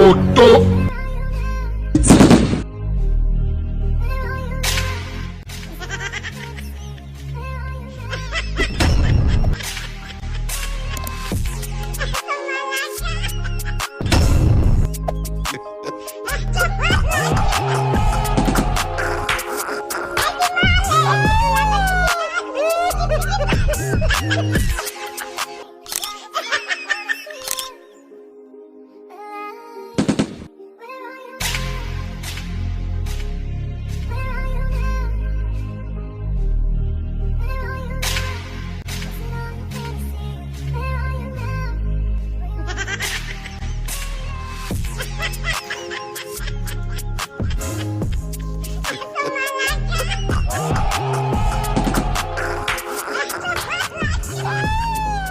Toto.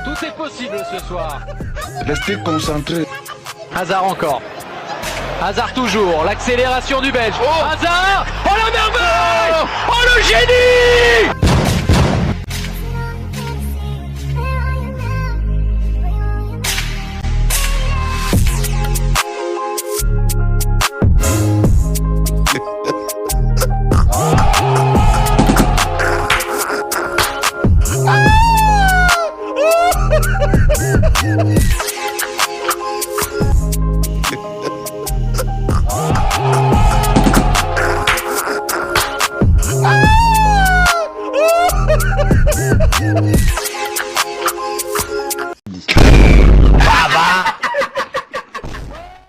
Tout est possible ce soir. Restez concentrés. Hazard encore. Hazard toujours. L'accélération du Belge. Hazard. Oh la merveille. Oh le génie.